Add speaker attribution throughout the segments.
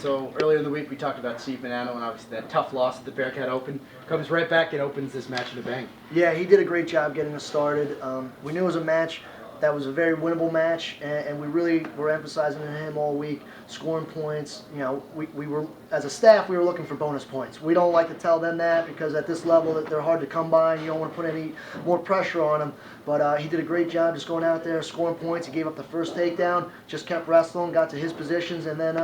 Speaker 1: So earlier in the week we talked about Steve Manano and obviously that tough loss at the Bearcat Open. Comes right back and opens this match at a bang.
Speaker 2: Yeah, he did a great job getting us started. We knew it was a match that was a very winnable match, and we really were emphasizing on him all week, scoring points. You know, we were, as a staff, we were looking for bonus points. We don't like to tell them that because at this level they're hard to come by and you don't want to put any more pressure on him. But he did a great job just going out there, scoring points. He gave up the first takedown, just kept wrestling, got to his positions, and then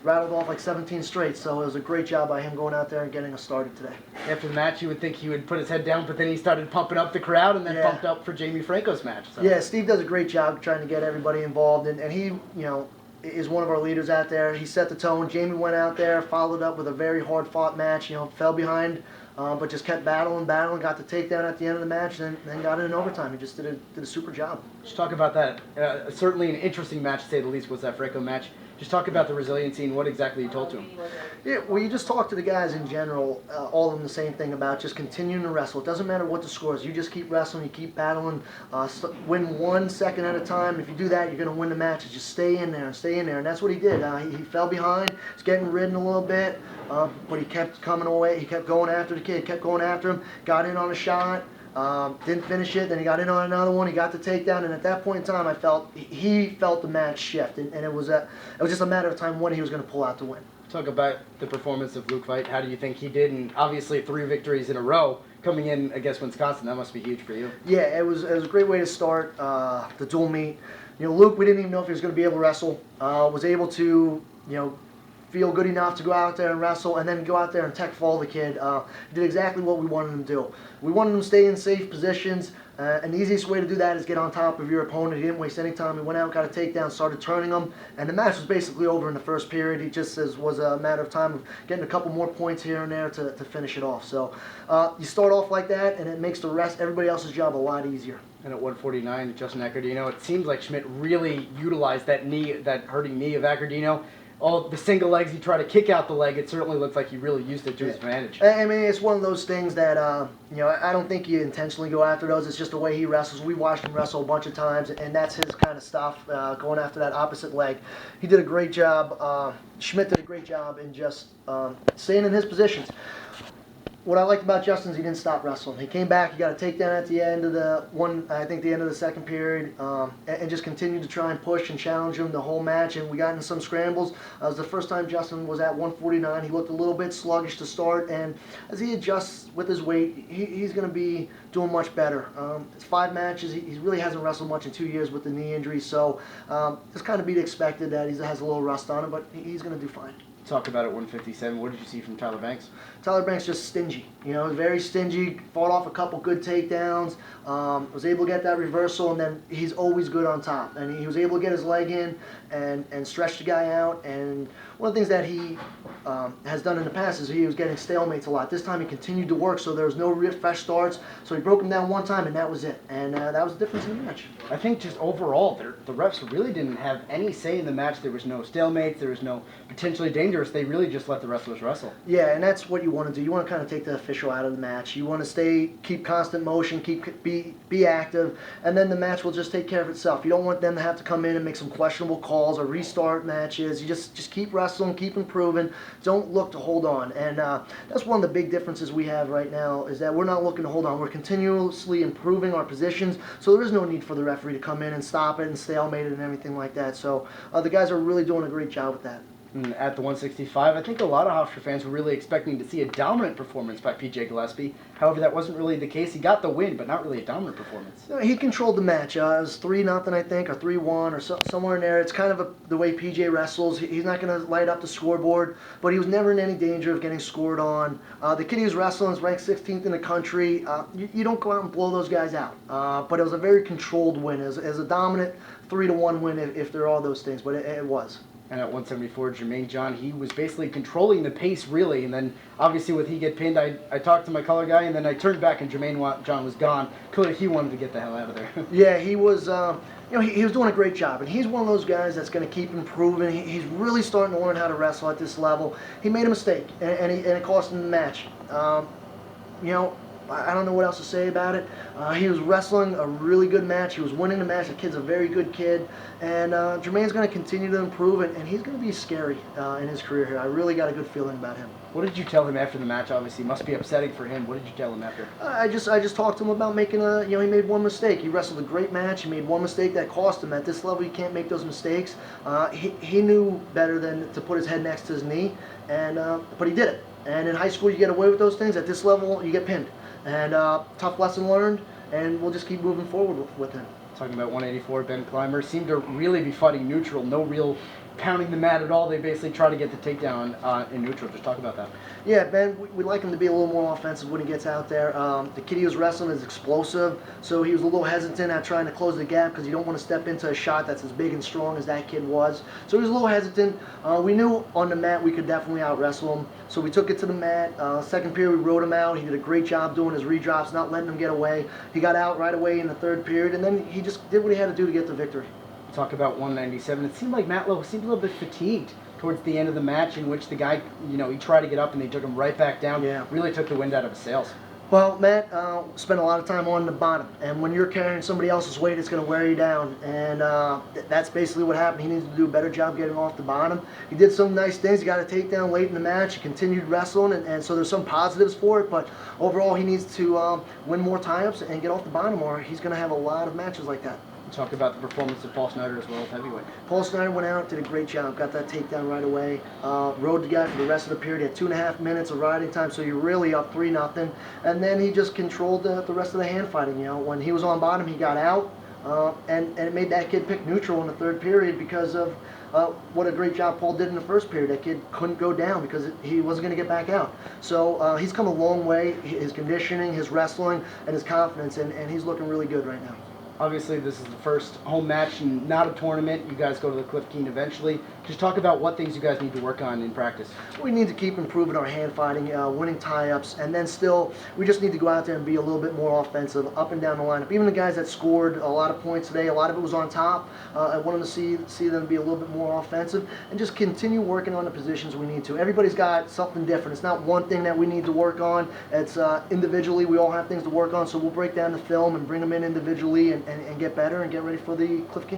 Speaker 2: rattled off like 17 straight. So it was a great job by him going out there and getting us started today.
Speaker 1: After the match, you would think he would put his head down, but then he started pumping up the crowd and then pumped up for Jamie Franco's match. So.
Speaker 2: Yeah, Steve does a great job trying to get everybody involved, and he, you know, is one of our leaders out there. He set the tone. Jamie went out there, followed up with a very hard-fought match. You know, fell behind, but just kept battling, got the takedown at the end of the match, and then got it in overtime. He just did a super job.
Speaker 1: Let's talk about that. Certainly an interesting match, to say the least, was that Franco match. Just talk about the resiliency and what exactly you told to him.
Speaker 2: Yeah, well, you just talk to the guys in general, all of them the same thing about just continuing to wrestle. It doesn't matter what the score is. You just keep wrestling, you keep battling, win 1 second at a time. If you do that, you're going to win the match. Just stay in there and stay in there. And that's what he did. He fell behind. He's getting ridden a little bit, but he kept coming away. He kept going after the kid, kept going after him, got in on a shot. Didn't finish it, then he got in on another one, he got the takedown, and at that point in time, I felt he felt the match shift, and it was just a matter of time when he was going to pull out to win.
Speaker 1: Talk about the performance of Luke Veit. How do you think he did? And obviously 3 victories in a row coming in against Wisconsin. That must be huge for you.
Speaker 2: Yeah, it was a great way to start the dual meet. You know, Luke, we didn't even know if he was going to be able to wrestle. Was able to, you know, feel good enough to go out there and wrestle, and then go out there and tech fall the kid. He did exactly what we wanted him to do. We wanted him to stay in safe positions, and the easiest way to do that is get on top of your opponent. He didn't waste any time. He went out, got a takedown, started turning him, and the match was basically over in the first period. He just was a matter of time of getting a couple more points here and there to finish it off. So you start off like that, and it makes everybody else's job a lot easier.
Speaker 1: And at 149, Justin Accordino, it seems like Schmidt really utilized that hurting knee of Accordino. All the single legs, he tried to kick out the leg. It certainly looks like he really used it to his advantage.
Speaker 2: I mean, it's one of those things that, you know, I don't think you intentionally go after those. It's just the way he wrestles. We watched him wrestle a bunch of times, and that's his kind of stuff, going after that opposite leg. He did a great job. Schmidt did a great job in just staying in his positions. What I liked about Justin is he didn't stop wrestling. He came back, he got a takedown at the end of the end of the second period, and just continued to try and push and challenge him the whole match, and we got in some scrambles. It was the first time Justin was at 149. He looked a little bit sluggish to start, and as he adjusts with his weight, he's going to be doing much better. It's 5 matches. He really hasn't wrestled much in 2 years with the knee injury, so it's kind of be expected that he has a little rust on him, but he's going to do fine.
Speaker 1: Talk about it, 157. What did you see from Tyler Banks?
Speaker 2: Tyler Banks just stingy. You know, very stingy. Fought off a couple good takedowns. Was able to get that reversal, and then he's always good on top. And he was able to get his leg in and stretch the guy out. And one of the things that he has done in the past is he was getting stalemates a lot. This time he continued to work, so there was no real fresh starts. So he broke him down one time, and that was it. And that was the difference in the match.
Speaker 1: I think just overall, the refs really didn't have any say in the match. There was no stalemates. There was no potentially dangerous. They really just let the wrestlers wrestle.
Speaker 2: Yeah, and that's what you want to do. You want to kind of take the official out of the match. You want to keep constant motion, be active, and then the match will just take care of itself. You don't want them to have to come in and make some questionable calls or restart matches. You just keep wrestling, keep improving. Don't look to hold on. And that's one of the big differences we have right now is that we're not looking to hold on. We're continuously improving our positions, so there is no need for the referee to come in and stop it and stalemate it and everything like that. So the guys are really doing a great job with that.
Speaker 1: At the 165, I think a lot of Hofstra fans were really expecting to see a dominant performance by P.J. Gillespie. However, that wasn't really the case. He got the win, but not really a dominant performance.
Speaker 2: No, he controlled the match. It was 3-0, I think, or 3-1, or somewhere in there. It's kind of the way P.J. wrestles. He's not going to light up the scoreboard, but he was never in any danger of getting scored on. The kid he was wrestling is ranked 16th in the country. You don't go out and blow those guys out. But it was a very controlled win. It was a dominant 3-1 win if there are those things, but it was.
Speaker 1: And at 174, Jermaine John, he was basically controlling the pace, really. And then, obviously, with he get pinned, I talked to my color guy, and then I turned back, and Jermaine John was gone. Clearly, he wanted to get the hell out of there.
Speaker 2: Yeah, he was. You know, he was doing a great job, and he's one of those guys that's going to keep improving. He's really starting to learn how to wrestle at this level. He made a mistake, and it cost him the match. You know, I don't know what else to say about it. He was wrestling a really good match. He was winning the match. The kid's a very good kid. And Jermaine's going to continue to improve, and he's going to be scary in his career here. I really got a good feeling about him.
Speaker 1: What did you tell him after the match? Obviously, it must be upsetting for him. What did you tell him after?
Speaker 2: I just talked to him about making he made one mistake. He wrestled a great match. He made one mistake that cost him. At this level, you can't make those mistakes. He knew better than to put his head next to his knee, but he did it. And in high school, you get away with those things. At this level, you get pinned. And tough lesson learned, and we'll just keep moving forward with him.
Speaker 1: Talking about 184, Ben Clymer seemed to really be fighting neutral. No real pounding the mat at all. They basically try to get the takedown in neutral. Just talk about that.
Speaker 2: Yeah, Ben, we'd like him to be a little more offensive when he gets out there. The kid he was wrestling is explosive, so he was a little hesitant at trying to close the gap because you don't want to step into a shot that's as big and strong as that kid was. So he was a little hesitant. We knew on the mat we could definitely out-wrestle him, so we took it to the mat. Second period, we rode him out. He did a great job doing his redrops, not letting him get away. He got out right away in the third period, and then he just did what he had to do to get the victory.
Speaker 1: Talk about 197. It seemed like Matt Lowe seemed a little bit fatigued towards the end of the match, in which the guy, he tried to get up and they took him right back down.
Speaker 2: Yeah.
Speaker 1: Really took the wind out of his sails.
Speaker 2: Well, Matt spent a lot of time on the bottom, and when you're carrying somebody else's weight, it's going to wear you down, and that's basically what happened. He needs to do a better job getting off the bottom. He did some nice things. He got a takedown late in the match. He continued wrestling, and so there's some positives for it, but overall he needs to win more tie-ups and get off the bottom, or he's going to have a lot of matches like that.
Speaker 1: Talk about the performance of Paul Snyder as well as heavyweight.
Speaker 2: Paul Snyder went out, did a great job, got that takedown right away, rode the guy for the rest of the period. He had 2.5 minutes of riding time, so you're really up 3-0. And then he just controlled the rest of the hand fighting. When he was on bottom, he got out, and it made that kid pick neutral in the third period because of what a great job Paul did in the first period. That kid couldn't go down because he wasn't going to get back out. So he's come a long way, his conditioning, his wrestling, and his confidence, and he's looking really good right now.
Speaker 1: Obviously, this is the first home match and not a tournament. You guys go to the Cliff Keen eventually. Just talk about what things you guys need to work on in practice.
Speaker 2: We need to keep improving our hand fighting, winning tie-ups, and then still, we just need to go out there and be a little bit more offensive, up and down the lineup. Even the guys that scored a lot of points today, a lot of it was on top. I want them to see them be a little bit more offensive, and just continue working on the positions we need to. Everybody's got something different. It's not one thing that we need to work on. It's individually, we all have things to work on, so we'll break down the film and bring them in individually and get better and get ready for the Cliff Keen.